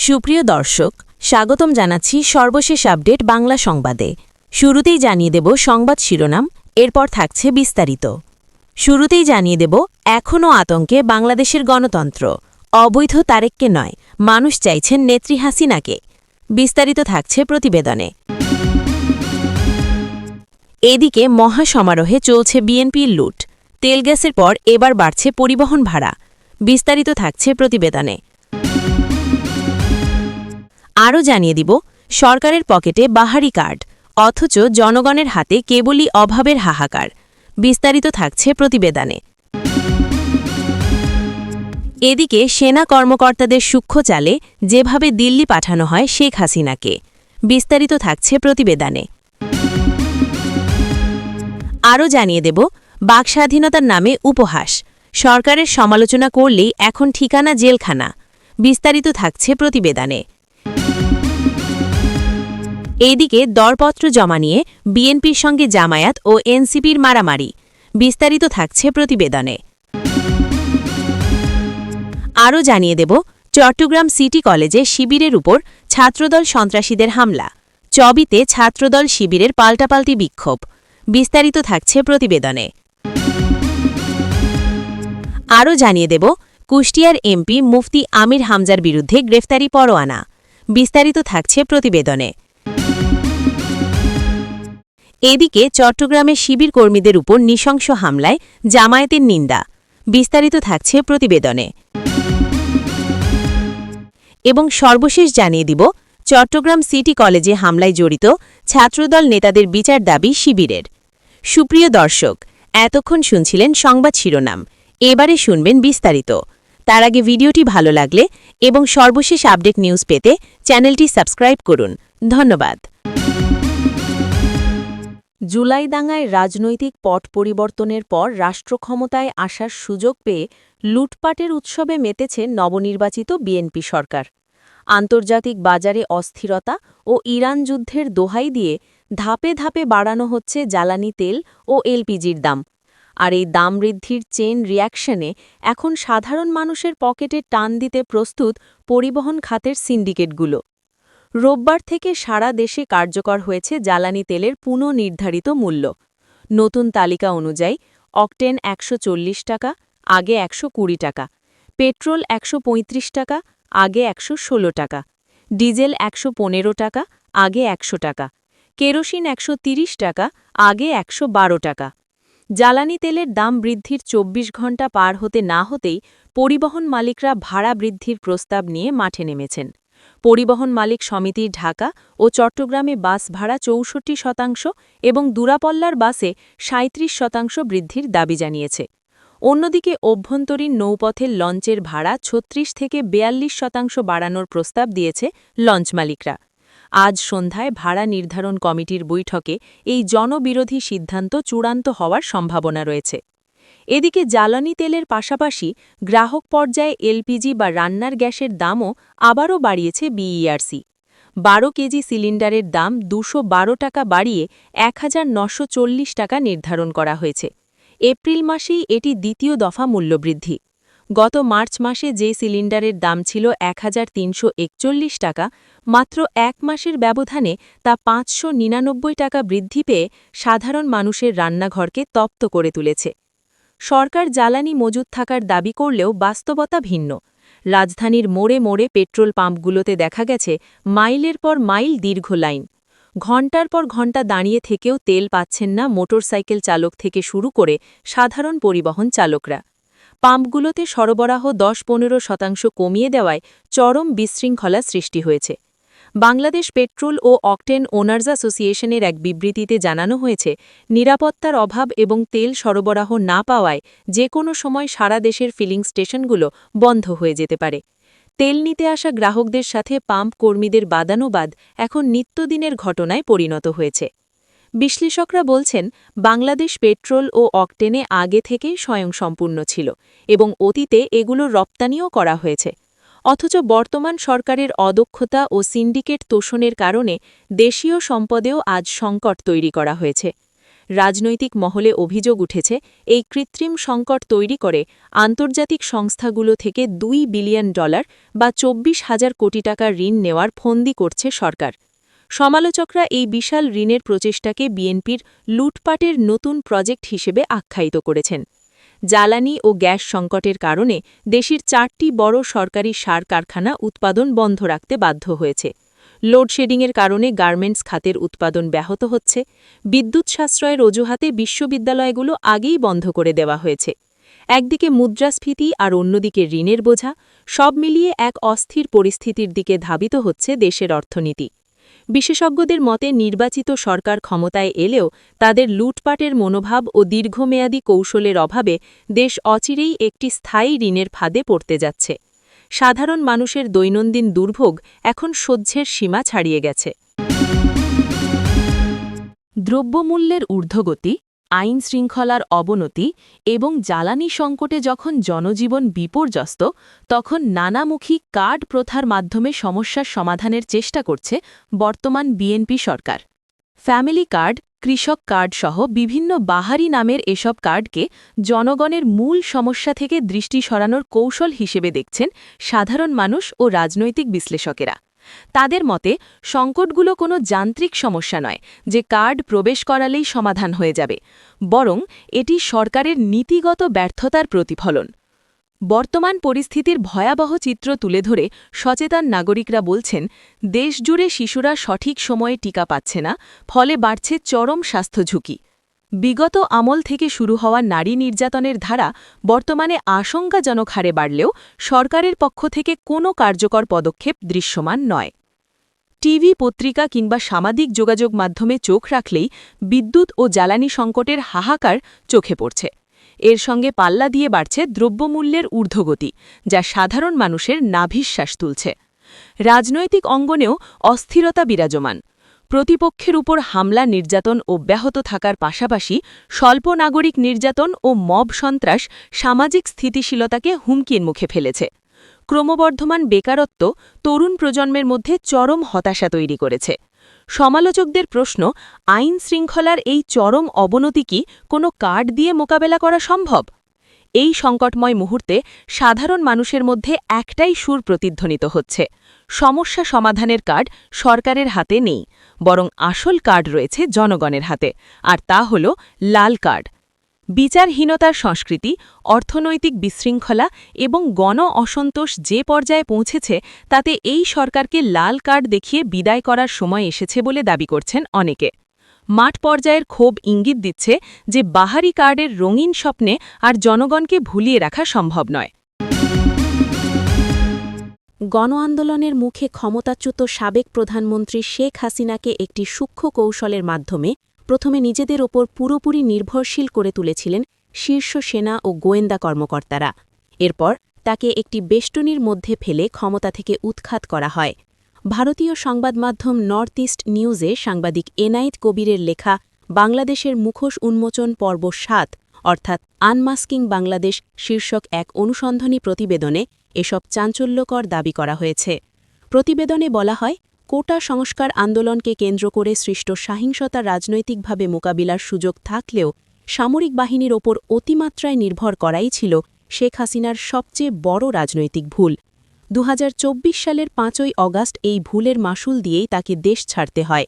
সুপ্রিয় দর্শক, স্বাগতম জানাচ্ছি সর্বশেষ আপডেট বাংলা সংবাদে। শুরুতেই জানিয়ে দেব সংবাদ শিরোনাম, এরপর থাকছে বিস্তারিত। শুরুতেই জানিয়ে দেব এখনও আতঙ্কে বাংলাদেশের গণতন্ত্র, অবৈধ তারেককে নয়, মানুষ চাইছেন নেত্রী হাসিনাকে। বিস্তারিত থাকছে প্রতিবেদনে। এদিকে মহাসমারোহে চলছে বিএনপির লুট, তেল গ্যাসের পর এবার বাড়ছে পরিবহন ভাড়া। বিস্তারিত থাকছে প্রতিবেদনে। আরও জানিয়ে দিব সরকারের পকেটে বাহারি কার্ড, অথচ জনগণের হাতে কেবলই অভাবের হাহাকার। বিস্তারিত থাকছে প্রতিবেদনে। এদিকে সেনা কর্মকর্তাদের সূক্ষ্ম চালে যেভাবে দিল্লি পাঠানো হয় শেখ হাসিনাকে। বিস্তারিত থাকছে প্রতিবেদনে। আরও জানিয়ে দেব বাকস্বাধীনতার নামে উপহাস, সরকারের সমালোচনা করলেই এখন ঠিকানা জেলখানা। বিস্তারিত থাকছে প্রতিবেদনে। এইদিকে দরপত্র জমা নিয়ে বিএনপির সঙ্গে জামায়াত ও এনসিপির মারামারি। বিস্তারিত থাকছে প্রতিবেদনে। আরও জানিয়ে দেব চট্টগ্রাম সিটি কলেজে শিবিরের উপর ছাত্রদল সন্ত্রাসীদের হামলা, চবিতে ছাত্রদল শিবিরের পাল্টাপাল্টি বিক্ষোভ। বিস্তারিত থাকছে প্রতিবেদনে। আরও জানিয়ে দেব কুষ্টিয়ার এমপি মুফতি আমির হামজার বিরুদ্ধে গ্রেফতারি পরোয়ানা। বিস্তারিত থাকছে প্রতিবেদনে। এদিকে চট্টগ্রামে শিবির কর্মীদের উপর নৃশংস হামলায় জামায়াতের নিন্দা। বিস্তারিত থাকছে প্রতিবেদনে। এবং সর্বশেষ জানিয়ে দিব চট্টগ্রাম সিটি কলেজে হামলায় জড়িত ছাত্রদল নেতাদের বিচার দাবি শিবিরের। সুপ্রিয় দর্শক, এতক্ষণ শুনছিলেন সংবাদ শিরোনাম, এবারে শুনবেন বিস্তারিত। তার আগে ভিডিওটি ভালো লাগলে এবং সর্বশেষ আপডেট নিউজ পেতে চ্যানেলটি সাবস্ক্রাইব করুন। ধন্যবাদ। জুলাইদাঙ্গায় রাজনৈতিক পট পরিবর্তনের পর রাষ্ট্রক্ষমতায় আসার সুযোগ পেয়ে লুটপাটের উৎসবে মেতেছে নবনির্বাচিত বিএনপি সরকার। আন্তর্জাতিক বাজারে অস্থিরতা ও ইরান যুদ্ধের দোহাই দিয়ে ধাপে ধাপে বাড়ানো হচ্ছে জ্বালানি তেল ও এলপিজির দাম। আর এই দাম বৃদ্ধির চেইন রিয়াকশনে এখন সাধারণ মানুষের পকেটে টান দিতে প্রস্তুত পরিবহন খাতের সিন্ডিকেটগুলো। রোববার থেকে সারা দেশে কার্যকর হয়েছে জ্বালানি তেলের পুনঃনির্ধারিত মূল্য। নতুন তালিকা অনুযায়ী অকটেন ১৪০ টাকা, আগে ১২০ টাকা, পেট্রোল ১৩৫ টাকা, আগে ১১৬ টাকা, ডিজেল ১১৫ টাকা, আগে ১০০ টাকা, কেরোসিন ১৩০ টাকা, আগে ১১২ টাকা। জ্বালানি তেলের দাম বৃদ্ধির ২৪ ঘণ্টা পার হতে না হতেই পরিবহন মালিকরা ভাড়া বৃদ্ধির প্রস্তাব নিয়ে মাঠে নেমেছেন। পরিবহন মালিক সমিতির ঢাকা ও চট্টগ্রামে বাস ভাড়া ৬৪% এবং দূরাপল্লার বাসে ৩৭% বৃদ্ধির দাবি জানিয়েছে। অন্যদিকে অভ্যন্তরীণ নৌপথের লঞ্চের ভাড়া ৩৬ থেকে ৪২% বাড়ানোর প্রস্তাব দিয়েছে লঞ্চ মালিকরা। আজ সন্ধ্যায় ভাড়া নির্ধারণ কমিটির বৈঠকে এই জনবিরোধী সিদ্ধান্ত চূড়ান্ত হওয়ার সম্ভাবনা রয়েছে। এদিকে জ্বালানি তেলের পাশাপাশি গ্রাহক পর্যায়ে এলপিজি বা রান্নার গ্যাসের দামও আবারও বাড়িয়েছে বিইআরসি। ১২ কেজি সিলিন্ডারের দাম ২১২ টাকা বাড়িয়ে ১৯৪০ টাকা নির্ধারণ করা হয়েছে। এপ্রিল মাসেই এটি দ্বিতীয় দফা মূল্যবৃদ্ধি। গত মার্চ মাসে যে সিলিন্ডারের দাম ছিল ১৩৪১ টাকা, মাত্র এক মাসের ব্যবধানে তা ৫৯৯ টাকা বৃদ্ধি পেয়ে সাধারণ মানুষের রান্নাঘরকে তপ্ত করে তুলেছে। সরকার জ্বালানি মজুত থাকার দাবি করলেও বাস্তবতা ভিন্ন। রাজধানীর মোড়ে মোড়ে পেট্রোল পাম্পগুলোতে দেখা গেছে মাইলের পর মাইল দীর্ঘ লাইন। ঘণ্টার পর ঘণ্টা দাঁড়িয়ে থেকেও তেল পাচ্ছেন না মোটরসাইকেল চালক থেকে শুরু করে সাধারণ পরিবহন চালকরা। পাম্পগুলোতে সরবরাহ ১০-১৫% কমিয়ে দেওয়ায় চরম বিশৃঙ্খলা সৃষ্টি হয়েছে। বাংলাদেশ পেট্রোল ও অকটেন ওনার্স অ্যাসোসিয়েশনের এক বিবৃতিতে জানানো হয়েছে, নিরাপত্তার অভাব এবং তেল সরবরাহ না পাওয়ায় যে কোনো সময় সারা দেশের ফিলিং স্টেশনগুলো বন্ধ হয়ে যেতে পারে। তেল নিতে আসা গ্রাহকদের সাথে পাম্প কর্মীদের বাদানুবাদ এখন নিত্যদিনের ঘটনায় পরিণত হয়েছে। বিশ্লেষকরা বলছেন, বাংলাদেশ পেট্রোল ও অকটেনে আগে থেকেই স্বয়ংসম্পূর্ণ ছিল এবং অতীতে এগুলোর রপ্তানিও করা হয়েছে। অথচ বর্তমান সরকারের অদক্ষতা ও সিন্ডিকেট তোষণের কারণে দেশীয় সম্পদেও আজ সংকট তৈরি করা হয়েছে। রাজনৈতিক মহলে অভিযোগ উঠেছে এই কৃত্রিম সংকট তৈরি করে আন্তর্জাতিক সংস্থাগুলো থেকে $2 বিলিয়ন বা 24,000 কোটি টাকা ঋণ নেওয়ার ফন্দি করছে সরকার। সমালোচকরা এই বিশাল ঋণের প্রচেষ্টাকে বিএনপির লুটপাটের নতুন প্রজেক্ট হিসেবে আখ্যায়িত করেছেন। জ্বালানি ও গ্যাস সংকটের কারণে দেশের 4টি বড় সরকারি সার কারখানা উৎপাদন বন্ধ রাখতে বাধ্য হয়েছে। লোডশেডিংয়ের কারণে গার্মেন্টস খাতের উৎপাদন ব্যাহত হচ্ছে। বিদ্যুৎ সাশ্রয়ের অজুহাতে বিশ্ববিদ্যালয়গুলো আগেই বন্ধ করে দেওয়া হয়েছে। একদিকে মুদ্রাস্ফীতি আর অন্যদিকে ঋণের বোঝা, সব মিলিয়ে এক অস্থির পরিস্থিতির দিকে ধাবিত হচ্ছে দেশের অর্থনীতি। বিশেষজ্ঞদের মতে নির্বাচিত সরকার ক্ষমতায় এলেও তাদের লুটপাটের মনোভাব ও দীর্ঘমেয়াদী কৌশলের অভাবে দেশ অচিরেই একটি স্থায়ী ঋণের ফাঁদে পড়তে যাচ্ছে। সাধারণ মানুষের দৈনন্দিন দুর্ভোগ এখন সহ্যের সীমা ছাড়িয়ে গেছে। দ্রব্যমূল্যের ঊর্ধ্বগতি, আইন শৃঙ্খলার অবনতি এবং জ্বালানি সংকটে যখন জনজীবন বিপর্যস্ত, তখন নানামুখী কার্ড প্রথার মাধ্যমে সমস্যার সমাধানের চেষ্টা করছে বর্তমান বিএনপি সরকার। ফ্যামিলি কার্ড, কৃষক কার্ড সহ বিভিন্ন বাহারি নামের এসব কার্ডকে জনগণের মূল সমস্যা থেকে দৃষ্টি সরানোর কৌশল হিসেবে দেখছেন সাধারণ মানুষ ও রাজনৈতিক বিশ্লেষকেরা। তাদের মতে সংকটগুলো কোনো যান্ত্রিক সমস্যা নয় যে কার্ড প্রবেশ করালেই সমাধান হয়ে যাবে, বরং এটি সরকারের নীতিগত ব্যর্থতার প্রতিফলন। বর্তমান পরিস্থিতির ভয়াবহ চিত্র তুলে ধরে সচেতন নাগরিকরা বলছেন, দেশজুড়ে শিশুরা সঠিক সময়ে টিকা পাচ্ছে না, ফলে বাড়ছে চরম স্বাস্থ্য ঝুঁকি। বিগত আমল থেকে শুরু হওয়া নারী নির্যাতনের ধারা বর্তমানে আশঙ্কাজনক হারে বাড়লেও সরকারের পক্ষ থেকে কোনো কার্যকর পদক্ষেপ দৃশ্যমান নয়। টিভি, পত্রিকা কিংবা সামাজিক যোগাযোগ মাধ্যমে চোখ রাখলেই বিদ্যুৎ ও জ্বালানি সংকটের হাহাকার চোখে পড়ছে। এর সঙ্গে পাল্লা দিয়ে বাড়ছে দ্রব্যমূল্যের ঊর্ধ্বগতি, যা সাধারণ মানুষের নাভিশ্বাস তুলছে। রাজনৈতিক অঙ্গনেও অস্থিরতা বিরাজমান। প্রতিপক্ষের উপর হামলা, নির্যাতন অব্যাহত থাকার পাশাপাশি স্বল্প নাগরিক নির্যাতন ও মব সন্ত্রাস সামাজিক স্থিতিশীলতাকে হুমকির মুখে ফেলেছে। ক্রমবর্ধমান বেকারত্ব তরুণ প্রজন্মের মধ্যে চরম হতাশা তৈরি করেছে। সমালোচকদের প্রশ্ন, আইন শৃঙ্খলার এই চরম অবনতি কি কোনো কার্ড দিয়ে মোকাবেলা করা সম্ভব? এই সংকটময় মুহূর্তে সাধারণ মানুষের মধ্যে একটাই সুর প্রতিধ্বনিত হচ্ছে, সমস্যা সমাধানের কার্ড সরকারের হাতে নেই, বরং আসল কার্ড রয়েছে জনগণের হাতে, আর তা হল লাল কার্ড। বিচারহীনতার সংস্কৃতি, অর্থনৈতিক বিশৃঙ্খলা এবং গণ অসন্তোষ যে পর্যায়ে পৌঁছেছে, তাতে এই সরকারকে লাল কার্ড দেখিয়ে বিদায় করার সময় এসেছে বলে দাবি করছেন অনেকে। মাঠ পর্যায়ের ক্ষোভ ইঙ্গিত দিচ্ছে যে বাহারি কার্ডের রঙিন স্বপ্নে আর জনগণকে ভুলিয়ে রাখা সম্ভব নয়। গণ আন্দোলনের মুখে ক্ষমতাচ্যুত সাবেক প্রধানমন্ত্রী শেখ হাসিনাকে একটি সূক্ষ্ম কৌশলের মাধ্যমে প্রথমে নিজেদের ওপর পুরোপুরি নির্ভরশীল করে তুলেছিলেন শীর্ষ সেনা ও গোয়েন্দা কর্মকর্তারা। এরপর তাকে একটি বেষ্টনীর মধ্যে ফেলে ক্ষমতা থেকে উৎখাত করা হয়। ভারতীয় সংবাদ মাধ্যম নর্থ ইস্ট নিউজে সাংবাদিক এনায়েত কবিরের লেখা বাংলাদেশের মুখোশ উন্মোচন পর্ব ৭ অর্থাৎ আনমাস্কিং বাংলাদেশ শীর্ষক এক অনুসন্ধানী প্রতিবেদনে এসব চাঞ্চল্যকর দাবি করা হয়েছে। প্রতিবেদনে বলা হয়, কোটা সংস্কার আন্দোলনকে কেন্দ্র করে সৃষ্ট সহিংসতা রাজনৈতিকভাবে মোকাবিলার সুযোগ থাকলেও সামরিক বাহিনীর ওপর অতিমাত্রায় নির্ভর করাই ছিল শেখ হাসিনার সবচেয়ে বড় রাজনৈতিক ভুল। ২০২৪ সালের ৫ই অগাস্ট এই ভুলের মাসুল দিয়েই তাকে দেশ ছাড়তে হয়।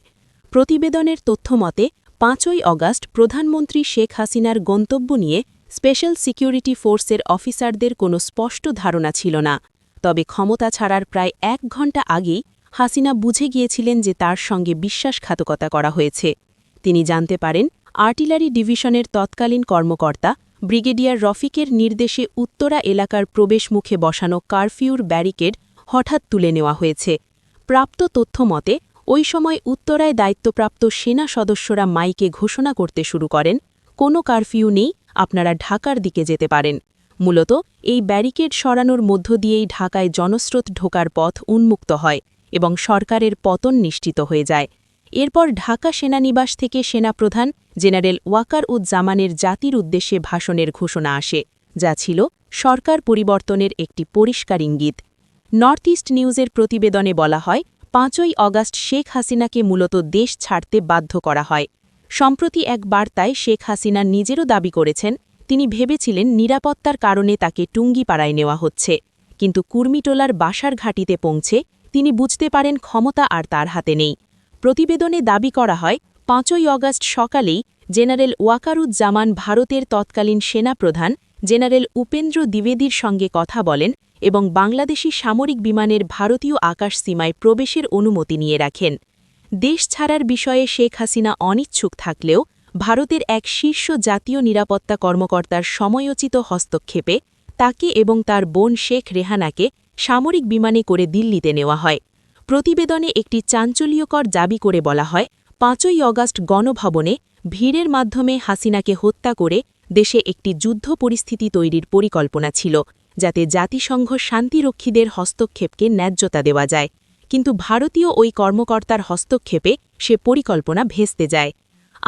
প্রতিবেদনের তথ্যমতে ৫ই অগাস্ট প্রধানমন্ত্রী শেখ হাসিনার গন্তব্য নিয়ে স্পেশাল সিকিউরিটি ফোর্সের অফিসারদের কোনো স্পষ্ট ধারণা ছিল না। তবে ক্ষমতা ছাড়ার প্রায় ১ ঘণ্টা আগেই হাসিনা বুঝে গিয়েছিলেন যে তার সঙ্গে বিশ্বাসঘাতকতা করা হয়েছে। তিনি জানতে পারেন আর্টিলারি ডিভিশনের তৎকালীন কর্মকর্তা ব্রিগেডিয়ার রফিকের নির্দেশে উত্তরা এলাকার প্রবেশমুখে বসানো কারফিউর ব্যারিকেড হঠাৎ তুলে নেওয়া হয়েছে। প্রাপ্ত তথ্য মতে ওই সময় উত্তরায় দায়িত্বপ্রাপ্ত সেনা সদস্যরা মাইকে ঘোষণা করতে শুরু করেন, কোনো কারফিউ নেই, আপনারা ঢাকার দিকে যেতে পারেন। মূলত এই ব্যারিকেড সরানোর মধ্য দিয়েই ঢাকায় জনস্রোত ঢোকার পথ উন্মুক্ত হয় এবং সরকারের পতন নিশ্চিত হয়ে যায়। এরপর ঢাকা সেনানিবাস থেকে সেনাপ্রধান জেনারেল ওয়াকার-উজ-জামানের জাতির উদ্দেশ্যে ভাষণের ঘোষণা আসে, যা ছিল সরকার পরিবর্তনের একটি পরিষ্কার ইঙ্গিত। নর্থ ইস্ট নিউজের প্রতিবেদনে বলা হয়, ৫ই অগাস্ট শেখ হাসিনাকে মূলত দেশ ছাড়তে বাধ্য করা হয়। সম্প্রতি এক বার্তায় শেখ হাসিনা নিজেরও দাবি করেছেন তিনি ভেবেছিলেন নিরাপত্তার কারণে তাকে টুঙ্গিপাড়ায় নেওয়া হচ্ছে, কিন্তু কুর্মিটোলার বাসার ঘাঁটিতে পৌঁছে তিনি বুঝতে পারেন ক্ষমতা আর তার হাতে নেই। প্রতিবেদনে দাবি করা হয় ৫ই অগাস্ট সকালেই জেনারেল ওয়াকারুজ্জামান ভারতের তৎকালীন সেনাপ্রধান জেনারেল উপেন্দ্র দ্বিবেদীর সঙ্গে কথা বলেন এবং বাংলাদেশি সামরিক বিমানের ভারতীয় আকাশ সীমায় প্রবেশের অনুমতি নিয়ে রাখেন। দেশ ছাড়ার বিষয়ে শেখ হাসিনা অনিচ্ছুক থাকলেও ভারতের এক শীর্ষ জাতীয় নিরাপত্তা কর্মকর্তার সময়োচিত হস্তক্ষেপে তাকে এবং তার বোন শেখ রেহানাকে সামরিক বিমানে করে দিল্লিতে নেওয়া হয়। প্রতিবেদনে একটি চাঞ্চল্যকর দাবি করে বলা হয় ৫ই অগাস্ট গণভবনে ভিড়ের মাধ্যমে হাসিনাকে হত্যা করে দেশে একটি যুদ্ধ পরিস্থিতি তৈরির পরিকল্পনা ছিল, যাতে জাতিসংঘ শান্তিরক্ষীদের হস্তক্ষেপকে ন্যায্যতা দেওয়া যায়, কিন্তু ভারতীয় ওই কর্মকর্তার হস্তক্ষেপে সে পরিকল্পনা ভেস্তে যায়।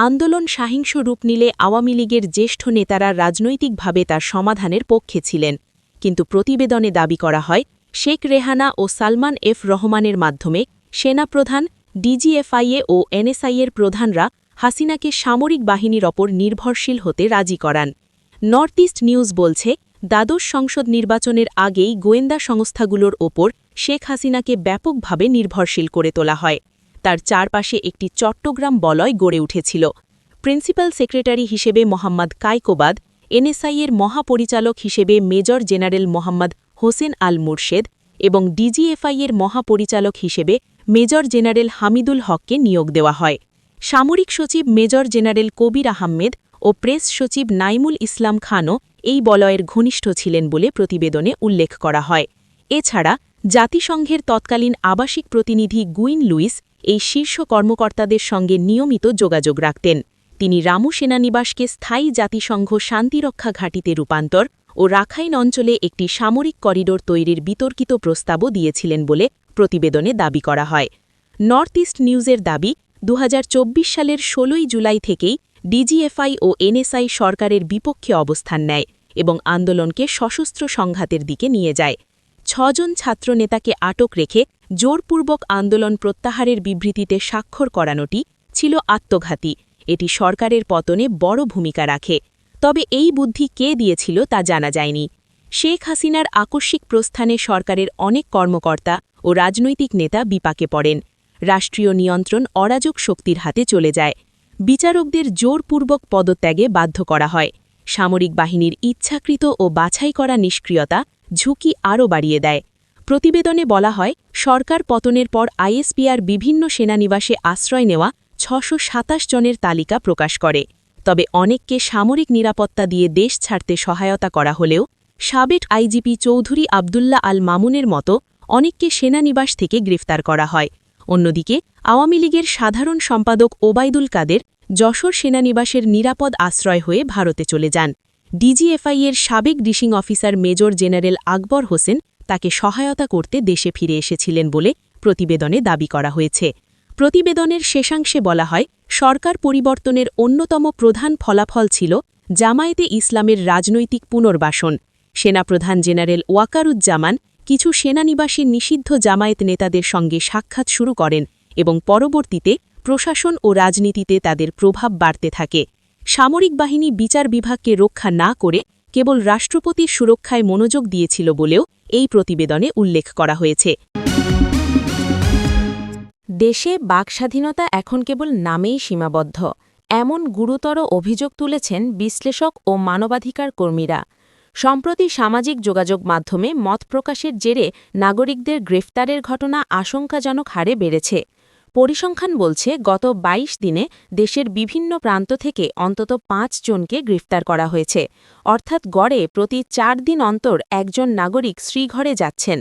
আন্দোলন সহিংস রূপ নিলে আওয়ামী লীগের জ্যেষ্ঠ নেতারা রাজনৈতিকভাবে তার সমাধানের পক্ষে ছিলেন, কিন্তু প্রতিবেদনে দাবি করা হয় শেখ রেহানা ও সালমান এফ রহমানের মাধ্যমে সেনাপ্রধান, ডিজিএফআইএ ও এনএসআইয়ের প্রধানরা হাসিনাকে সামরিক বাহিনীর ওপর নির্ভরশীল হতে রাজি করান। নর্থ ইস্ট নিউজ বলছে, দ্বাদশ সংসদ নির্বাচনের আগেই গোয়েন্দা সংস্থাগুলোর ওপর শেখ হাসিনাকে ব্যাপকভাবে নির্ভরশীল করে তোলা হয়। তার চারপাশে একটি চট্টগ্রাম বলয় গড়ে উঠেছিল। প্রিন্সিপাল সেক্রেটারি হিসেবে মোহাম্মদ কায়কোবাদ, এনএসআইয়ের মহাপরিচালক হিসেবে মেজর জেনারেল মোহাম্মদ হোসেন আল মুর্শেদ এবং ডিজিএফআইয়ের মহাপরিচালক হিসেবে মেজর জেনারেল হামিদুল হককে নিয়োগ দেওয়া হয়। সামরিক সচিব মেজর জেনারেল কবির আহমেদ ও প্রেস সচিব নাইমুল ইসলাম খানও এই বলয়ের ঘনিষ্ঠ ছিলেন বলে প্রতিবেদনে উল্লেখ করা হয়। এছাড়া জাতিসংঘের তৎকালীন আবাসিক প্রতিনিধি গুইন লুইস এই শীর্ষ কর্মকর্তাদের সঙ্গে নিয়মিত যোগাযোগ রাখতেন। তিনি রামু সেনানিবাসকে স্থায়ী জাতিসংঘ শান্তিরক্ষা ঘাঁটিতে রূপান্তর ও রাখাইন অঞ্চলে একটি সামরিক করিডোর তৈরির বিতর্কিত প্রস্তাবও দিয়েছিলেন বলে প্রতিবেদনে দাবি করা হয়। নর্থ ইস্ট নিউজের দাবি ২০২৪ সালের ১৬ই জুলাই থেকেই ডিজিএফআই ও এনএসআই সরকারের বিপক্ষে অবস্থান নেয় এবং আন্দোলনকে সশস্ত্র সংঘাতের দিকে নিয়ে যায়। ৬ জন ছাত্রনেতাকে আটক রেখে জোরপূর্বক আন্দোলন প্রত্যাহারের বিবৃতিতে স্বাক্ষর করানোটি ছিল আত্মঘাতী। এটি সরকারের পতনে বড় ভূমিকা রাখে। তবে এই বুদ্ধি কে দিয়েছিল তা জানা যায়নি। শেখ হাসিনার আকস্মিক প্রস্থানে সরকারের অনেক কর্মকর্তা ও রাজনৈতিক নেতা বিপাকে পড়েন। রাষ্ট্রীয় নিয়ন্ত্রণ অরাজক শক্তির হাতে চলে যায়। বিচারকদের জোরপূর্বক পদত্যাগে বাধ্য করা হয়। সামরিক বাহিনীর ইচ্ছাকৃত ও বাছাই করা নিষ্ক্রিয়তা ঝুঁকি আরও বাড়িয়ে দেয়। প্রতিবেদনে বলা হয়, সরকার পতনের পর আইএসপিআর বিভিন্ন সেনানিবাসে আশ্রয় নেওয়া ৬২৭ জনের তালিকা প্রকাশ করে। তবে অনেককে সামরিক নিরাপত্তা দিয়ে দেশ ছাড়তে সহায়তা করা হলেও সাবেক আইজিপি চৌধুরী আবদুল্লাহ আল মামুনের মতো অনেককে সেনানিবাস থেকে গ্রেফতার করা হয়। অন্যদিকে আওয়ামী লীগের সাধারণ সম্পাদক ওবায়দুল কাদের যশোর সেনানিবাসের নিরাপদ আশ্রয় হয়ে ভারতে চলে যান। ডিজিএফআইয়ের সাবেক ডিশিং officer major general Akbar Hossain তাকে সহায়তা করতে দেশে ফিরে এসেছিলেন বলে প্রতিবেদনে দাবি করা হয়েছে। প্রতিবেদনের শেষাংশে বলা হয়, সরকার পরিবর্তনের অন্যতম প্রধান ফলাফল ছিল জামায়াতে ইসলামের রাজনৈতিক পুনর্বাসন। সেনাপ্রধান জেনারেল ওয়াকারুজ্জামান কিছু সেনানিবাসে নিষিদ্ধ জামায়াত নেতাদের সঙ্গে সাক্ষাৎ শুরু করেন এবং পরবর্তীতে প্রশাসন ও রাজনীতিতে তাদের প্রভাব বাড়তে থাকে। সামরিক বাহিনী বিচার বিভাগকে রক্ষা না করে কেবল রাষ্ট্রপতির সুরক্ষায় মনোযোগ দিয়েছিল বলেও এই প্রতিবেদনে উল্লেখ করা হয়েছে। দেশে বাকস্বাধীনতা এখন কেবল নামেই সীমাবদ্ধ, এমন গুরুতর অভিযোগ তুলেছেন বিশ্লেষক ও মানবাধিকার কর্মীরা। সম্প্রতি সামাজিক যোগাযোগ মাধ্যমে মত প্রকাশের জেরে নাগরিকদের গ্রেফতারের ঘটনা আশঙ্কাজনক হারে বেড়েছে। পরিসংখ্যান বলছে, গত ২২ দিনে দেশের বিভিন্ন প্রান্ত থেকে অন্তত ৫ জনকে গ্রেফতার করা হয়েছে, অর্থাৎ গড়ে প্রতি ৪ দিন অন্তর একজন নাগরিক শ্রীঘরে যাচ্ছেন।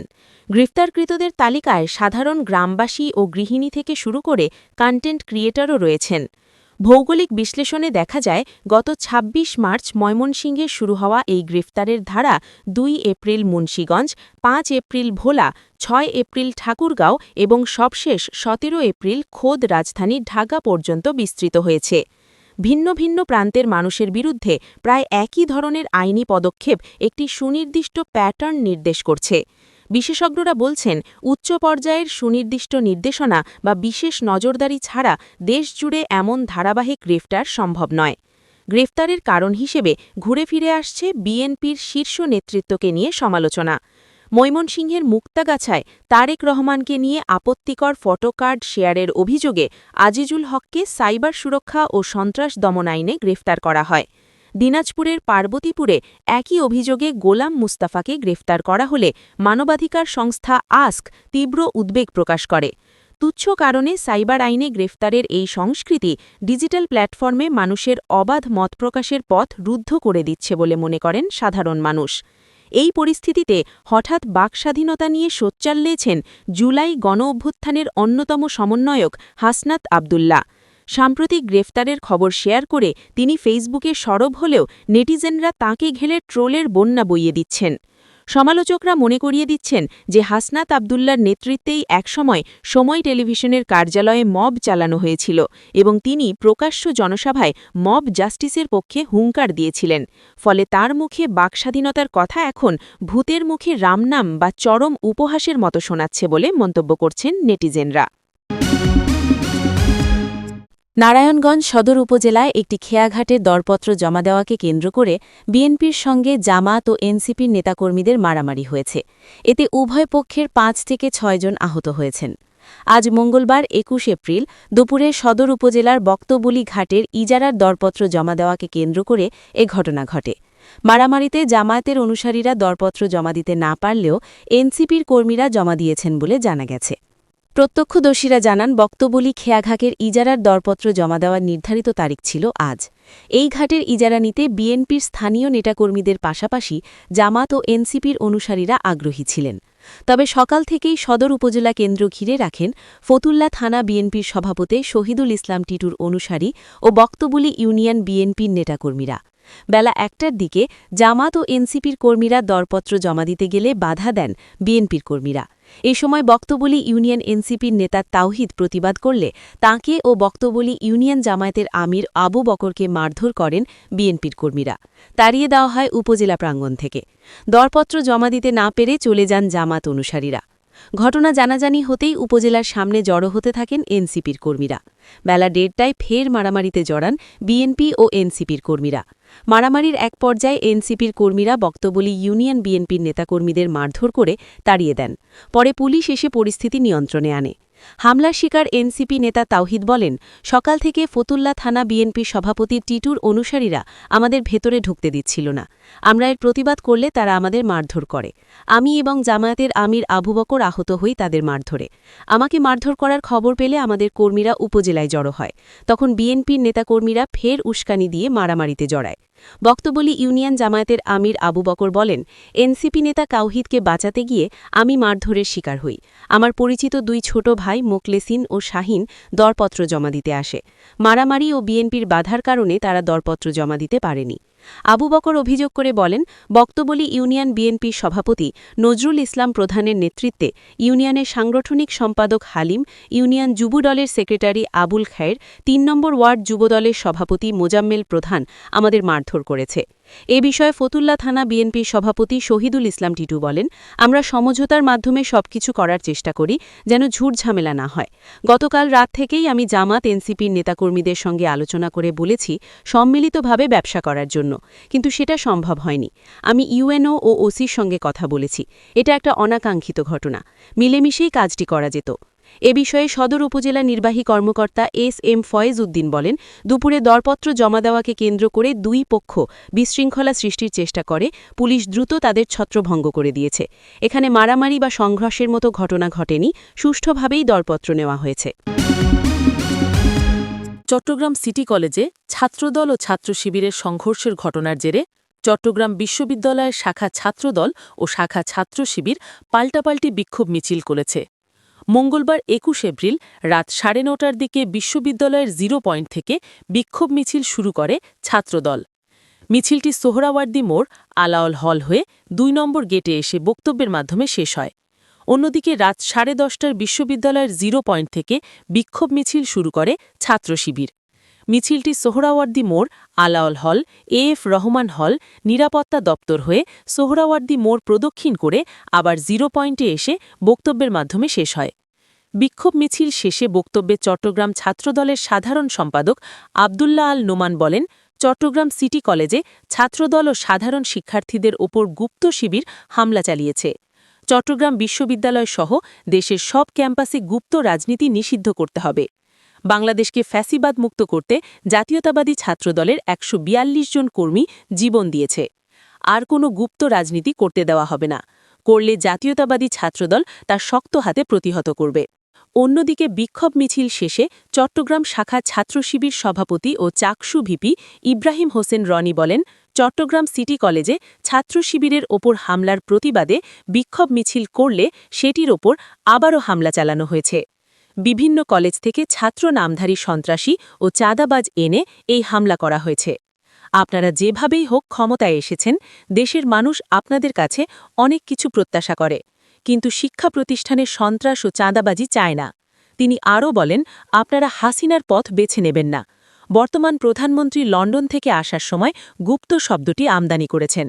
গ্রেফতারকৃতদের তালিকায় সাধারণ গ্রামবাসী ও গৃহিণী থেকে শুরু করে কন্টেন্ট ক্রিয়েটরও রয়েছেন। ভৌগোলিক বিশ্লেষণে দেখা যায়, গত ২৬ মার্চ ময়মনসিংহে শুরু হওয়া এই গ্রেফতারের ধারা ২ এপ্রিল মুন্সিগঞ্জ, ৫ এপ্রিল ভোলা, ৬ এপ্রিল ঠাকুরগাঁও এবং সবশেষ ১৭ এপ্রিল খোদ রাজধানী ঢাকা পর্যন্ত বিস্তৃত হয়েছে। ভিন্ন ভিন্ন প্রান্তের মানুষের বিরুদ্ধে প্রায় একই ধরনের আইনি পদক্ষেপ একটি সুনির্দিষ্ট প্যাটার্ন নির্দেশ করছে। বিশেষজ্ঞরা বলছেন, উচ্চ পর্যায়ের সুনির্দিষ্ট নির্দেশনা বা বিশেষ নজরদারি ছাড়া দেশজুড়ে এমন ধারাবাহিক গ্রেফতার সম্ভব নয়। গ্রেফতারের কারণ হিসেবে ঘুরে ফিরে আসছে বিএনপির শীর্ষ নেতৃত্বকে নিয়ে সমালোচনা। ময়মনসিংহের মুক্তাগাছায় তারেক রহমানকে নিয়ে আপত্তিকর ফটোকার্ড শেয়ারের অভিযোগে আজিজুল হককে সাইবার সুরক্ষা ও সন্ত্রাস দমন আইনে গ্রেফতার করা হয়। দিনাজপুরের পার্বতীপুরে একই অভিযোগে গোলাম মুস্তাফাকে গ্রেফতার করা হলে মানবাধিকার সংস্থা আস্ক তীব্র উদ্বেগ প্রকাশ করে। তুচ্ছ কারণে সাইবার আইনে গ্রেফতারের এই সংস্কৃতি ডিজিটাল প্ল্যাটফর্মে মানুষের অবাধ মত প্রকাশের পথ রুদ্ধ করে দিচ্ছে বলে মনে করেন সাধারণ মানুষ। এই পরিস্থিতিতে হঠাৎ বাকস্বাধীনতা নিয়ে সোচ্চার লেছেন জুলাই গণঅভ্যুত্থানের অন্যতম সমন্বয়ক হাসনাত আবদুল্লাহ। সাম্প্রতিক গ্রেফতারের খবর শেয়ার করে তিনি ফেসবুকে সরব হলেও নেটিজেনরা তাঁকে ঘিরে ট্রোলের বন্যা বইয়ে দিচ্ছেন। সমালোচকরা মনে করিয়ে দিচ্ছেন যে হাসনাত আবদুল্লার নেতৃত্বেই একসময় সময় টেলিভিশনের কার্যালয়ে মব চালানো হয়েছিল এবং তিনি প্রকাশ্য জনসভায় মব জাস্টিসের পক্ষে হুঙ্কার দিয়েছিলেন। ফলে তার মুখে বাকস্বাধীনতার কথা এখন ভূতের মুখে রামনাম বা চরম উপহাসের মতো শোনাচ্ছে বলে মন্তব্য করছেন নেটিজেনরা। নারায়ণগঞ্জ সদর উপজেলায় একটি খেয়াঘাটের দরপত্র জমা দেওয়াকে কেন্দ্র করে বিএনপির সঙ্গে জামাত ও এনসিপির নেতাকর্মীদের মারামারি হয়েছে। এতে উভয় পক্ষের ৫ থেকে ৬ জন আহত হয়েছেন। আজ মঙ্গলবার ২১ এপ্রিল দুপুরে সদর উপজেলার বক্তবুলি ঘাটের ইজারার দরপত্র জমা দেওয়াকে কেন্দ্র করে এ ঘটনা ঘটে। মারামারিতে জামায়াতের অনুসারীরা দরপত্র জমা দিতে না পারলেও এনসিপির কর্মীরা জমা দিয়েছেন বলে জানা গেছে। প্রত্যক্ষদর্শীরা জানান, বক্তবুলি খেয়াঘাটের ইজারার দরপত্র জমা দেওয়ার নির্ধারিত তারিখ ছিল আজ। এই ঘাটের ইজারা নিতে বিএনপির স্থানীয় নেতাকর্মীদের পাশাপাশি জামাত ও এনসিপির অনুসারীরা আগ্রহী ছিলেন। তবে সকাল থেকেই সদর উপজেলা কেন্দ্র ঘিরে রাখেন ফতুল্লা থানা বিএনপির সভাপতি শহীদুল ইসলাম টিটুর অনুসারী ও বক্তবুলি ইউনিয়ন বিএনপির নেতাকর্মীরা। বেলা ১টার দিকে জামাত ও এনসিপির কর্মীরা দরপত্র জমা দিতে গেলে বাধা দেন বিএনপির কর্মীরা। এ সময় বক্তবুলি ইউনিয়ন এনসিপির নেতা তাওহিদ প্রতিবাদ করলে তাঁকে ও বক্তবুলি ইউনিয়ন জামায়াতের আমির আবু বকরকে মারধর করেন বিএনপির কর্মীরা। তাড়িয়ে দেওয়া হয় উপজেলা প্রাঙ্গণ থেকে। দরপত্র জমা দিতে না পেরে চলে যান জামাত অনুসারীরা। ঘটনা জানাজানি হতেই উপজেলার সামনে জড়ো হতে থাকেন এনসিপির কর্মীরা। বেলা ১:৩০টায় ফের মারামারিতে জড়ান বিএনপি ও এনসিপির কর্মীরা। মারামারির এক পর্যায়ে এনসিপির কর্মীরা বক্তবুলি ইউনিয়ন বিএনপির নেতাকর্মীদের মারধর করে তাড়িয়ে দেন। পরে পুলিশ এসে পরিস্থিতি নিয়ন্ত্রণে আনে। হামলার শিকার এনসিপি নেতা তাওহিদ বলেন, সকাল থেকে ফতুল্লা থানা বিএনপির সভাপতি টিটুর অনুসারীরা আমাদের ভেতরে ঢুকতে দিচ্ছিল না। আমরা এর প্রতিবাদ করলে তারা আমাদের মারধর করে। আমি এবং জামায়াতের আমির আবু বকর আহত হই তাদের মারধরে। আমাকে মারধর করার খবর পেলে আমাদের কর্মীরা উপজেলায় জড়ো হয়। তখন বিএনপির নেতাকর্মীরা ফের উস্কানি দিয়ে মারামারিতে জড়ায়। বক্তবুলি ইউনিয়ন জামায়াতের আমির আবু বকর বলেন, এনসিপি নেতা কাউহিদকে বাঁচাতে গিয়ে আমি মারধরের শিকার হই। আমার পরিচিত ২ ছোট ভাই মোকলেসিন ও শাহিন দরপত্র জমা দিতে আসে। মারামারি ও বিএনপির বাধার কারণে তারা দরপত্র জমা দিতে পারেনি। আবু বকর অভিযোগ করে বলেন, বক্তবুলি ইউনিয়ন বিএনপির সভাপতি নজরুল ইসলাম প্রধানের নেতৃত্বে ইউনিয়নের সাংগঠনিক সম্পাদক হালিম, ইউনিয়ন যুবদলের সেক্রেটারি আবুল খায়ের, ৩ নম্বর ওয়ার্ড যুবদলের সভাপতি মোজাম্মেল প্রধান আমাদের মারধর করেছে। এ বিষয়ে ফতুল্লা থানা বিএনপির সভাপতি শহীদুল ইসলাম টিটু বলেন, আমরা সমঝোতার মাধ্যমে সবকিছু করার চেষ্টা করি যেন ঝুট ঝামেলা না হয়। গতকাল রাত থেকেই আমি জামাত এনসিপির নেতাকর্মীদের সঙ্গে আলোচনা করে বলেছি সম্মিলিতভাবে ব্যবসা করার জন্য, কিন্তু সেটা সম্ভব হয়নি। আমি ইউএনও ও ওসির সঙ্গে কথা বলেছি। এটা একটা অনাকাঙ্ক্ষিত ঘটনা, মিলেমিশেই কাজটি করা যেত। এ বিষয়ে সদর উপজেলা নির্বাহী কর্মকর্তা এস.এম. ফয়েজ উদ্দিন বলেন, দুপুরে দরপত্র জমা দেওয়াকে কেন্দ্র করে ২ পক্ষ বিশৃঙ্খলা সৃষ্টির চেষ্টা করে। পুলিশ দ্রুত তাদের ছত্রভঙ্গ করে দিয়েছে। এখানে মারামারি বা সংঘর্ষের মতো ঘটনা ঘটেনি, সুষ্ঠুভাবেই দরপত্র নেওয়া হয়েছে। চট্টগ্রাম সিটি কলেজে ছাত্রদল ও ছাত্র শিবিরের সংঘর্ষের ঘটনার জেরে চট্টগ্রাম বিশ্ববিদ্যালয়ের শাখা ছাত্রদল ও শাখা ছাত্র শিবির পাল্টাপাল্টি বিক্ষোভ মিছিল করেছে। মঙ্গলবার ২১ এপ্রিল রাত ৯:৩০টার দিকে বিশ্ববিদ্যালয়ের ০ পয়েন্ট থেকে বিক্ষোভ মিছিল শুরু করে ছাত্রদল। মিছিলটি সোহরাওয়ার্দী মোড়, আলাওল হল হয়ে ২ নম্বর গেটে এসে বক্তব্যের মাধ্যমে শেষ হয়। অন্যদিকে রাত ১০:৩০টার বিশ্ববিদ্যালয়ের ০ পয়েন্ট থেকে বিক্ষোভ মিছিল শুরু করে ছাত্র শিবির। মিছিলটি সোহরাওয়ার্দী মোড়, আলাওল হল, এএফ রহমান হল, নিরাপত্তা দপ্তর হয়ে সোহরাওয়ার্দী মোড় প্রদক্ষিণ করে আবার 0 পয়েন্টে এসে বক্তব্যের মাধ্যমে শেষ হয়। বিক্ষোভ মিছিল শেষে বক্তব্যে চট্টগ্রাম ছাত্রদলের সাধারণ সম্পাদক আবদুল্লাহ আল নোমান বলেন, চট্টগ্রাম সিটি কলেজে ছাত্রদল ও সাধারণ শিক্ষার্থীদের ওপর গুপ্ত শিবির হামলা চালিয়েছে। চট্টগ্রাম বিশ্ববিদ্যালয় সহ দেশের সব ক্যাম্পাসে গুপ্ত রাজনীতি নিষিদ্ধ করতে হবে। বাংলাদেশকে ফ্যাসিবাদ মুক্ত করতে জাতীয়তাবাদী ছাত্রদলের ১৪২ জন কর্মী জীবন দিয়েছে। আর কোনো গুপ্ত রাজনীতি করতে দেওয়া হবে না। করলে জাতীয়তাবাদী ছাত্রদল তা শক্ত হাতে প্রতিহত করবে। অন্যদিকে বিক্ষোভ মিছিল শেষে চট্টগ্রাম শাখা ছাত্র শিবির সভাপতি ও চাকসু ভিপি ইব্রাহিম হোসেন রনি বলেন, চট্টগ্রাম সিটি কলেজে ছাত্র শিবিরের ওপর হামলার প্রতিবাদে বিক্ষোভ মিছিল করলে সেটির ওপর আবারও হামলা চালানো হয়েছে। বিভিন্ন কলেজ থেকে ছাত্র নামধারী সন্ত্রাসী ও চাঁদাবাজ এনে এই হামলা করা হয়েছে। আপনারা যেভাবেই হোক ক্ষমতায় এসেছেন, দেশের মানুষ আপনাদের কাছে অনেক কিছু প্রত্যাশা করে, কিন্তু শিক্ষা প্রতিষ্ঠানে সন্ত্রাস ও চাঁদাবাজি চায় না। তিনি আরও বলেন, আপনারা হাসিনার পথ বেছে নেবেন না। বর্তমান প্রধানমন্ত্রী লন্ডন থেকে আসার সময় গুপ্ত শব্দটি আমদানি করেছেন।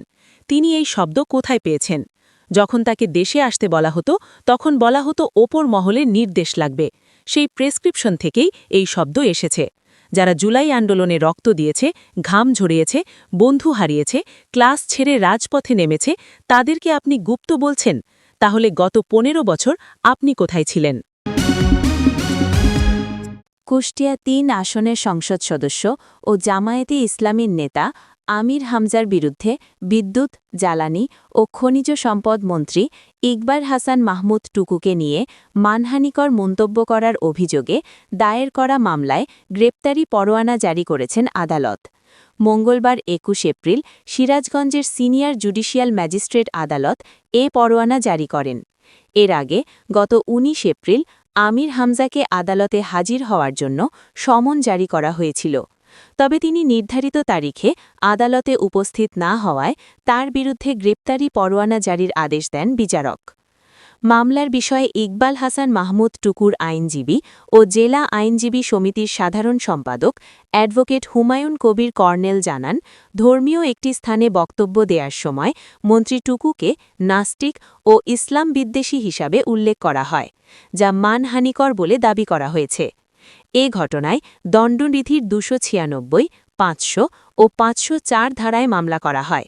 তিনি এই শব্দ কোথায় পেয়েছেন? যখন তাকে দেশে আসতে বলা হতো, তখন বলা হতো ওপর মহলে নির্দেশ লাগবে। সেই প্রেসক্রিপশন থেকেই এই শব্দ এসেছে। যারা জুলাই আন্দোলনে রক্ত দিয়েছে, ঘাম ঝরিয়েছে, বন্ধু হারিয়েছে, ক্লাস ছেড়ে রাজপথে নেমেছে, তাদেরকে আপনি গুপ্ত বলছেন? তাহলে গত ১৫ বছর আপনি কোথায় ছিলেন? কুষ্টিয়া ৩ আসনের সংসদ সদস্য ও জামায়াতে ইসলামীর নেতা আমির হামজার বিরুদ্ধে বিদ্যুৎ, জ্বালানি ও খনিজ সম্পদ মন্ত্রী ইকবাল হাসান মাহমুদ টুকুকে নিয়ে মানহানিকর মন্তব্য করার অভিযোগে দায়ের করা মামলায় গ্রেপ্তারি পরোয়ানা জারি করেছেন আদালত। মঙ্গলবার ২১ এপ্রিল সিরাজগঞ্জের সিনিয়র জুডিশিয়াল ম্যাজিস্ট্রেট আদালত এ পরোয়ানা জারি করেন। এর আগে গত ১৯ এপ্রিল আমির হামজাকে আদালতে হাজির হওয়ার জন্য সমন জারি করা হয়েছিল। তবে তিনি নির্ধারিত তারিখে আদালতে উপস্থিত না হওয়ায় তার বিরুদ্ধে গ্রেপ্তারি পরোয়ানা জারির আদেশ দেন বিচারক। মামলার বিষয়ে ইকবাল হাসান মাহমুদ টুকুর আইনজীবী ও জেলা আইনজীবী সমিতির সাধারণ সম্পাদক অ্যাডভোকেট হুমায়ুন কবির কর্নেল জানান, ধর্মীয় একটি স্থানে বক্তব্য দেওয়ার সময় মন্ত্রী টুকুকে নাস্তিক ও ইসলাম বিদ্বেষী হিসাবে উল্লেখ করা হয়, যা মানহানিকর বলে দাবি করা হয়েছে। এ ঘটনায় দণ্ডবিধির ২৯৬, ৫০০ ও ৫০৪ ধারায় মামলা করা হয়।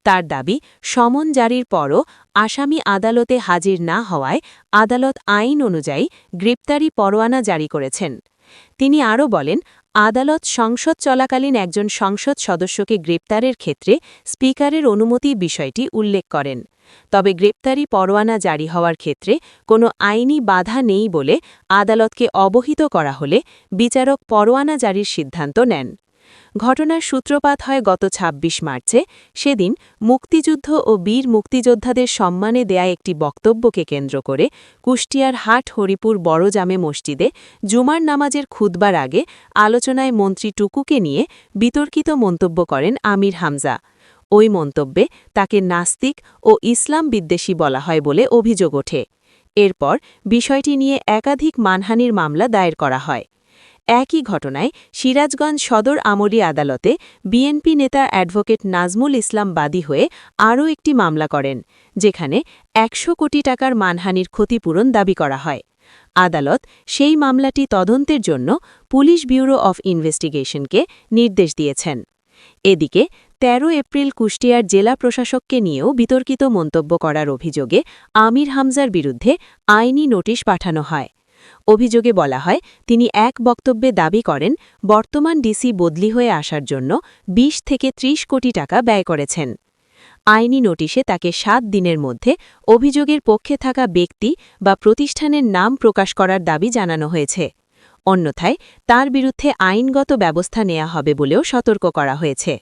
তার দাবি, সমন জারির পরও আসামি আদালতে হাজির না হওয়ায় আদালত আইন অনুযায়ী গ্রেপ্তারি পরোয়ানা জারি করেছেন। তিনি আরও বলেন, আদালত সংসদ চলাকালীন একজন সংসদ সদস্যকে গ্রেপ্তারের ক্ষেত্রে স্পিকারের অনুমতির বিষয়টি উল্লেখ করেন। তবে গ্রেপ্তারি পরোয়ানা জারি হওয়ার ক্ষেত্রে কোনো আইনি বাধা নেই বলে আদালতকে অবহিত করা হলে বিচারক পরোয়ানা জারির সিদ্ধান্ত নেন। ঘটনার সূত্রপাত হয় গত ২৬ মার্চে। সেদিন মুক্তিযুদ্ধ ও বীর মুক্তিযোদ্ধাদের সম্মানে দেয়া একটি বক্তব্যকে কেন্দ্র করে কুষ্টিয়ার হাট হরিপুর বড় জামে মসজিদে জুমার নামাজের খুতবার আগে আলোচনায় মন্ত্রী টুকুকে নিয়ে বিতর্কিত মন্তব্য করেন আমির হামজা। ওই মন্তব্যে তাকে নাস্তিক ও ইসলাম বিদ্বেষী বলা হয় বলে অভিযোগ ওঠে। এরপর বিষয়টি নিয়ে একাধিক মানহানির মামলা দায়ের করা হয়। একই ঘটনায় সিরাজগঞ্জ সদর আমলি আদালতে বিএনপি নেতা অ্যাডভোকেট নাজমুল ইসলাম বাদী হয়ে আরও একটি মামলা করেন, যেখানে ১০০ কোটি টাকার মানহানির ক্ষতিপূরণ দাবি করা হয়। আদালত সেই মামলাটি তদন্তের জন্য পুলিশ ব্যুরো অফ ইনভেস্টিগেশনকে নির্দেশ দিয়েছেন। এদিকে ১৩ এপ্রিল কুষ্টিয়ার জেলা প্রশাসককে নিয়েও বিতর্কিত মন্তব্য করার অভিযোগে আমির হামজার বিরুদ্ধে আইনি নোটিশ পাঠানো হয়। অভিযোগে বলা হয়, তিনি এক বক্তব্যে দাবি করেন বর্তমান ডিসি বদলি হয়ে আসার জন্য ২০ থেকে ৩০ কোটি টাকা ব্যয় করেছেন। আইনি নোটিশে তাকে ৭ দিনের মধ্যে অভিযোগের পক্ষে থাকা ব্যক্তি বা প্রতিষ্ঠানের নাম প্রকাশ করার দাবি জানানো হয়েছে। অন্যথায় তার বিরুদ্ধে আইনগত ব্যবস্থা নেওয়া হবে বলেও সতর্ক করা হয়েছে।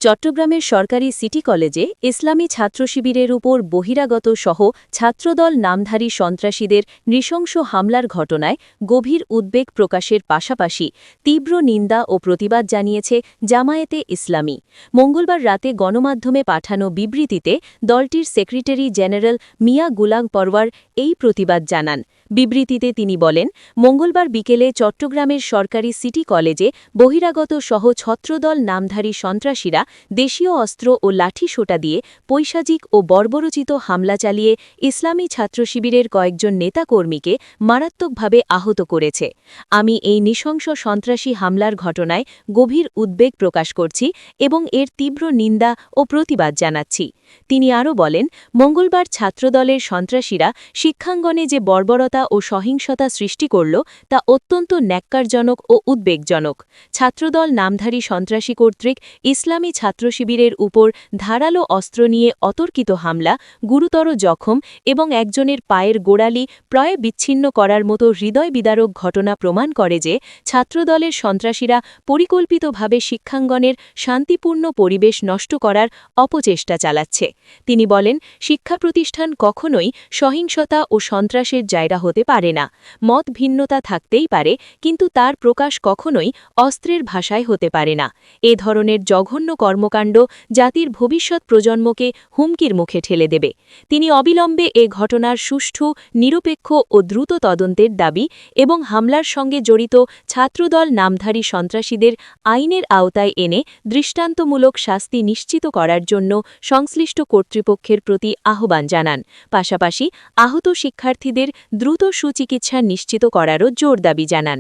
চট্টগ্রামের সরকারি সিটি কলেজে ইসলামী ছাত্র শিবিরের উপর বহিরাগত সহ ছাত্রদল নামধারী সন্ত্রাসীদের নৃশংস হামলার ঘটনায় গভীর উদ্বেগ প্রকাশের পাশাপাশি তীব্র নিন্দা ও প্রতিবাদ জানিয়েছে জামায়াতে ইসলামী। মঙ্গলবার রাতে গণমাধ্যমে পাঠানো বিবৃতিতে দলটির সেক্রেটারি জেনারেল মিয়া গুলাম পরওয়ার এই প্রতিবাদ জানান। বিবৃতিতে তিনি বলেন, মঙ্গলবার বিকেলে চট্টগ্রামের সরকারি সিটি কলেজে বহিরাগত সহ ছত্রদল নামধারী সন্ত্রাসীরা দেশীয় অস্ত্র ও লাঠিসোঁটা দিয়ে পৈশাচিক ও বর্বরোচিত হামলা চালিয়ে ইসলামী ছাত্রশিবিরের কয়েকজন নেতাকর্মীকে মারাত্মকভাবে আহত করেছে। আমি এই নৃশংস সন্ত্রাসী হামলার ঘটনায় গভীর উদ্বেগ প্রকাশ করছি এবং এর তীব্র নিন্দা ও প্রতিবাদ জানাচ্ছি। তিনি আরও বলেন, মঙ্গলবার ছাত্রদলের সন্ত্রাসীরা শিক্ষাঙ্গনে যে বর্বরতা ও সহিংসতা সৃষ্টি করল তা অত্যন্ত ন্যাক্কারজনক ও উদ্বেগজনক। ছাত্রদল নামধারী সন্ত্রাসী কর্তৃক ইসলামী ছাত্রশিবিরের উপর ধারালো অস্ত্র নিয়ে অতর্কিত হামলা, গুরুতর জখম এবং একজনের পায়ের গোড়ালি প্রায় বিচ্ছিন্ন করার মতো হৃদয়বিদারক ঘটনা প্রমাণ করে যে ছাত্রদলের সন্ত্রাসীরা পরিকল্পিতভাবে শিক্ষাঙ্গনের শান্তিপূর্ণ পরিবেশ নষ্ট করার অপচেষ্টা চালাচ্ছে। তিনি বলেন, শিক্ষা প্রতিষ্ঠান কখনোই সহিংসতা ও সন্ত্রাসের জায়গা হতে পারে না। মত ভিন্নতা থাকতেই পারে, কিন্তু তার প্রকাশ কখনোই অস্ত্রের ভাষায় হতে পারে না। এ ধরনের জঘন্য কর্মকাণ্ড জাতির ভবিষ্যৎ প্রজন্মকে হুমকির মুখে ঠেলে দেবে। তিনি অবিলম্বে এ ঘটনার সুষ্ঠু, নিরপেক্ষ ও দ্রুত তদন্তের দাবি এবং হামলার সঙ্গে জড়িত ছাত্রদল নামধারী সন্ত্রাসীদের আইনের আওতায় এনে দৃষ্টান্তমূলক শাস্তি নিশ্চিত করার জন্য সংশ্লিষ্ট কর্তৃপক্ষের প্রতি আহ্বান জানান। পাশাপাশি আহত শিক্ষার্থীদের দ্রুত সুচিকিৎসা নিশ্চিত করারও জোর দাবি জানান।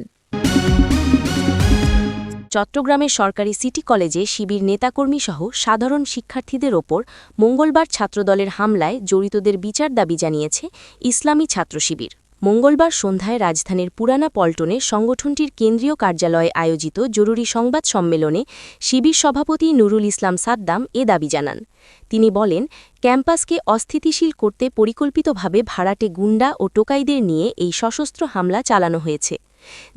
চট্টগ্রামের সরকারি সিটি কলেজে শিবির নেতাকর্মীসহ সাধারণ শিক্ষার্থীদের ওপর মঙ্গলবার ছাত্রদলের হামলায় জড়িতদের বিচার দাবি জানিয়েছে ইসলামী ছাত্রশিবির। মঙ্গলবার সন্ধ্যায় রাজধানীর পুরানা পল্টনে সংগঠনটির কেন্দ্রীয় কার্যালয়ে আয়োজিত জরুরি সংবাদ সম্মেলনে শিবির সভাপতি নুরুল ইসলাম সাদ্দাম এ দাবি জানান। তিনি বলেন, ক্যাম্পাসকে অস্থিতিশীল করতে পরিকল্পিতভাবে ভাড়াটে গুন্ডা ও টোকাইদের নিয়ে এই সশস্ত্র হামলা চালানো হয়েছে।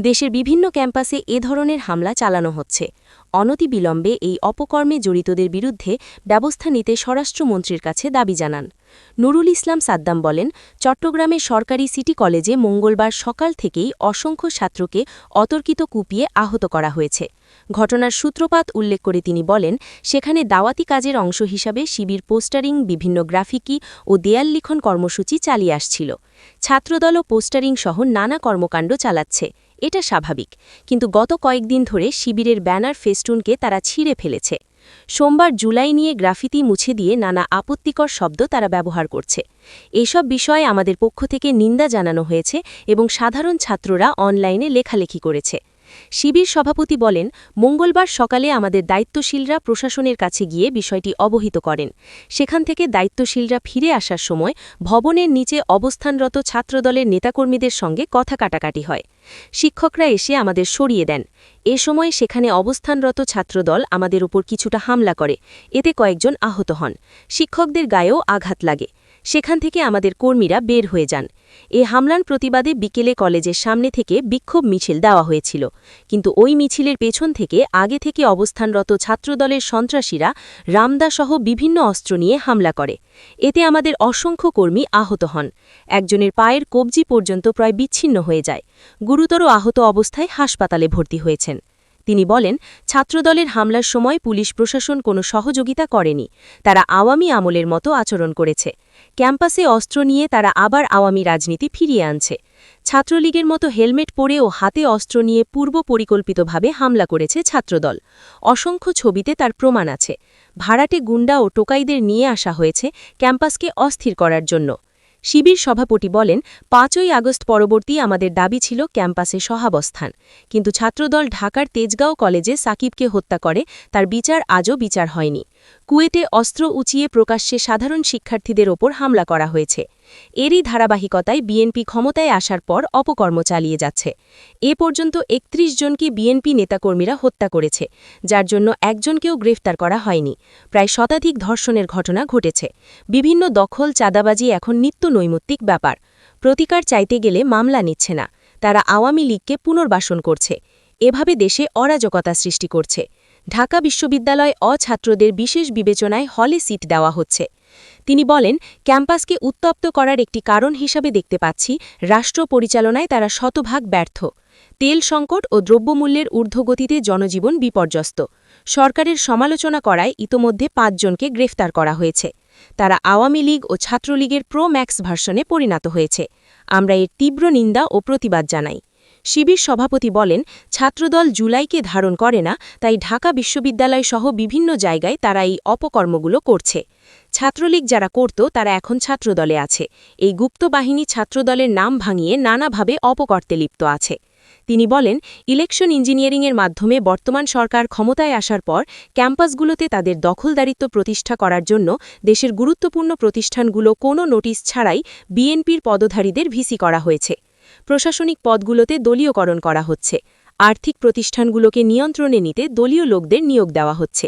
দেশের বিভিন্ন ক্যাম্পাসে এ ধরনের হামলা চালানো হচ্ছে। অনতিবিলম্বে এই অপকর্মে জড়িতদের বিরুদ্ধে ব্যবস্থা নিতে স্বরাষ্ট্রমন্ত্রীর কাছে দাবি জানান। নুরুল ইসলাম সাদ্দাম বলেন, চট্টগ্রামের সরকারি সিটি কলেজে মঙ্গলবার সকাল থেকেই অসংখ্য ছাত্রকে অতর্কিত কুপিয়ে আহত করা হয়েছে। ঘটনার সূত্রপাত উল্লেখ করে তিনি বলেন, সেখানে দাওয়াতি কাজের অংশ হিসাবে শিবির পোস্টারিং, বিভিন্ন গ্রাফিকি ও দেয়াল লিখন কর্মসূচি চালিয়ে আসছিল। ছাত্রদলও পোস্টারিং সহ নানা কর্মকাণ্ড চালাচ্ছে। এটা স্বাভাবিক, কিন্তু গত কয়েকদিন ধরে শিবিরের ব্যানার ফেস্টুনকে তারা ছিঁড়ে ফেলেছে। সোমবার জুলাই নিয়ে গ্রাফিতি মুছে দিয়ে নানা আপত্তিকর শব্দ তারা ব্যবহার করছে। এসব বিষয়ে আমাদের পক্ষ থেকে নিন্দা জানানো হয়েছে এবং সাধারণ ছাত্ররা অনলাইনে লেখালেখি করেছে। শিবির সভাপতি বলেন, মঙ্গলবার সকালে আমাদের দায়িত্বশীলরা প্রশাসনের কাছে গিয়ে বিষয়টি অবহিত করেন। সেখান থেকে দায়িত্বশীলরা ফিরে আসার সময় ভবনের নিচে অবস্থানরত ছাত্রদলের নেতাকর্মীদের সঙ্গে কথা কাটাকাটি হয়। শিক্ষকরা এসে আমাদের সরিয়ে দেন। এ সময় সেখানে অবস্থানরত ছাত্রদল আমাদের উপর কিছুটা হামলা করে। এতে কয়েকজন আহত হন। শিক্ষকদের গায়েও আঘাত লাগে। সেখান থেকে আমাদের কর্মীরা বের হয়ে যান। এ হামলার প্রতিবাদে বিকেলে কলেজের সামনে থেকে বিক্ষোভ মিছিল দেওয়া হয়েছিল, কিন্তু ওই মিছিলের পেছন থেকে আগে থেকে অবস্থানরত ছাত্রদলের সন্ত্রাসীরা রামদাসহ বিভিন্ন অস্ত্র নিয়ে হামলা করে। এতে আমাদের অসংখ্য কর্মী আহত হন। একজনের পায়ের কবজি পর্যন্ত প্রায় বিচ্ছিন্ন হয়ে যায়। গুরুতর আহত অবস্থায় হাসপাতালে ভর্তি হয়েছেন। তিনি বলেন, ছাত্রদলের হামলার সময় পুলিশ প্রশাসন কোনো সহযোগিতা করেনি। তারা আওয়ামী আমলের মতো আচরণ করেছে। ক্যাম্পাসে অস্ত্র নিয়ে তারা আবার আওয়ামী রাজনীতি ফিরিয়ে আনছে। ছাত্রলীগের মতো হেলমেট পরে ও হাতে অস্ত্র নিয়ে পূর্ব পরিকল্পিতভাবে হামলা করেছে ছাত্রদল। অসংখ্য ছবিতে তার প্রমাণ আছে। ভাড়াটে গুন্ডা ও টোকাইদের নিয়ে আসা হয়েছে ক্যাম্পাসকে অস্থির করার জন্য। শিবির সভাপতি বলেন, ৫ই আগস্ট পরবর্তী আমাদের দাবি ছিল ক্যাম্পাসে সহাবস্থান, কিন্তু ছাত্রদল ঢাকার তেজগাঁও কলেজে সাকিবকে হত্যা করে, তার বিচার আজও বিচার হয়নি। কুয়েটে অস্ত্র উঁচিয়ে প্রকাশ্যে সাধারণ শিক্ষার্থীদের ওপর হামলা করা হয়েছে। এরই ধারাবাহিকতায় বিএনপি ক্ষমতায় আসার পর অপকর্ম চালিয়ে যাচ্ছে। এ পর্যন্ত ৩১ জনকে বিএনপি নেতাকর্মীরা হত্যা করেছে, যার জন্য একজনকেও গ্রেফতার করা হয়নি। প্রায় শতাধিক ধর্ষণের ঘটনা ঘটেছে। বিভিন্ন দখল, চাঁদাবাজি এখন নিত্য নৈমিত্তিক ব্যাপার। প্রতিকার চাইতে গেলে মামলা নিচ্ছে না। তারা আওয়ামী লীগকে পুনর্বাসন করছে। এভাবে দেশে অরাজকতা সৃষ্টি করছে। ঢাকা বিশ্ববিদ্যালয় অছাত্রদের বিশেষ বিবেচনায় হলে সিট দেওয়া হচ্ছে। তিনি বলেন, ক্যাম্পাসকে উত্তপ্ত করার একটি কারণ হিসাবে দেখতে পাচ্ছি রাষ্ট্র পরিচালনায় তারা শতভাগ ব্যর্থ। তেল সংকট ও দ্রব্যমূল্যের ঊর্ধ্বগতিতে জনজীবন বিপর্যস্ত। সরকারের সমালোচনা করায় ইতোমধ্যে ৫ জনকে গ্রেফতার করা হয়েছে। তারা আওয়ামী লীগ ও ছাত্রলীগের প্রো ম্যাক্স ভার্সনে পরিণত হয়েছে। আমরা এর তীব্র নিন্দা ও প্রতিবাদ জানাই। শিবির সভাপতি বলেন, ছাত্রদল জুলাইকে ধারণ করে না, তাই ঢাকা বিশ্ববিদ্যালয় সহ বিভিন্ন জায়গায় তারা এই অপকর্মগুলো করছে। ছাত্রলীগ যারা করত তারা এখন ছাত্রদলে আছে। এই গুপ্ত বাহিনী ছাত্রদলের নাম ভাঙিয়ে নানাভাবে অপকর্তে লিপ্ত আছে। তিনি বলেন, ইলেকশন ইঞ্জিনিয়ারিংয়ের মাধ্যমে বর্তমান সরকার ক্ষমতায় আসার পর ক্যাম্পাসগুলোতে তাদের দখলদারিত্ব প্রতিষ্ঠা করার জন্য দেশের গুরুত্বপূর্ণ প্রতিষ্ঠানগুলো কোনো নোটিশ ছাড়াই বিএনপির পদধারীদের ভিসি করা হয়েছে। প্রশাসনিক পদগুলোতে দলীয়করণ করা হচ্ছে। আর্থিক প্রতিষ্ঠানগুলোকে নিয়ন্ত্রণে নিতে দলীয় লোকদের নিয়োগ দেওয়া হচ্ছে।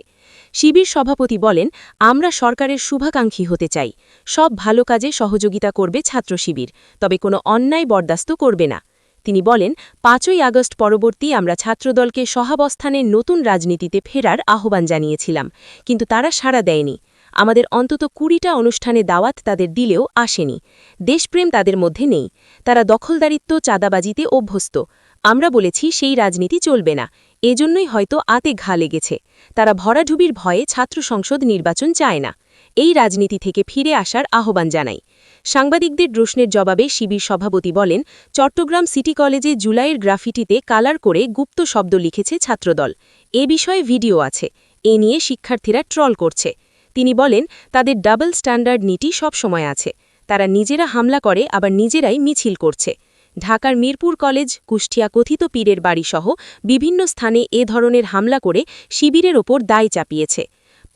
শিবির সভাপতি বলেন, আমরা সরকারের শুভাকাঙ্ক্ষী হতে চাই। সব ভালো কাজে সহযোগিতা করবে ছাত্র শিবির, তবে কোনো অন্যায় বরদাস্ত করবে না। তিনি বলেন, ৫ই আগস্ট পরবর্তী আমরা ছাত্রদলকে সহাবস্থানের নতুন রাজনীতিতে ফেরার আহ্বান জানিয়েছিলাম, কিন্তু তারা সাড়া দেয়নি। আমাদের অন্তত ২০টা অনুষ্ঠানে দাওয়াত তাদের দিলেও আসেনি। দেশপ্রেম তাদের মধ্যে নেই। তারা দখলদারিত্ব, চাঁদাবাজিতে অভ্যস্ত। আমরা বলেছি সেই রাজনীতি চলবে না। এজন্যই হয়তো আতে ঘা লেগেছে। তারা ভরাডুবির ভয়ে ছাত্র সংসদ নির্বাচন চায় না। এই রাজনীতি থেকে ফিরে আসার আহ্বান জানাই। সাংবাদিকদের প্রশ্নের জবাবে শিবির সভাপতি বলেন, চট্টগ্রাম সিটি কলেজে জুলাইয়ের গ্রাফিটিতে কালার করে গুপ্ত শব্দ লিখেছে ছাত্রদল। এ বিষয়ে ভিডিও আছে। এ নিয়ে শিক্ষার্থীরা ট্রল করছে। তিনি বলেন, তাদের ডাবল স্ট্যান্ডার্ড নীতি সবসময় আছে। তারা নিজেরা হামলা করে আবার নিজেরাই মিছিল করছে। ঢাকার মিরপুর কলেজ, কুষ্টিয়া কথিত পীরের বাড়িসহ বিভিন্ন স্থানে এ ধরনের হামলা করে শিবিরের ওপর দায় চাপিয়েছে।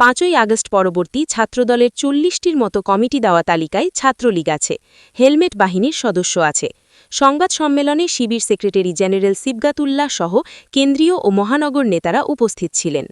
৫ই আগস্ট পরবর্তী ছাত্রদলের ৪০টির মতো কমিটি দেওয়া তালিকায় ছাত্রলীগ আছে। হেলমেট বাহিনীর সদস্য আছে। সংবাদ সম্মেলনে শিবির সেক্রেটারি জেনারেল সিবগাতুল্লাহ সহ কেন্দ্রীয় ও মহানগর নেতারা উপস্থিত ছিলেন।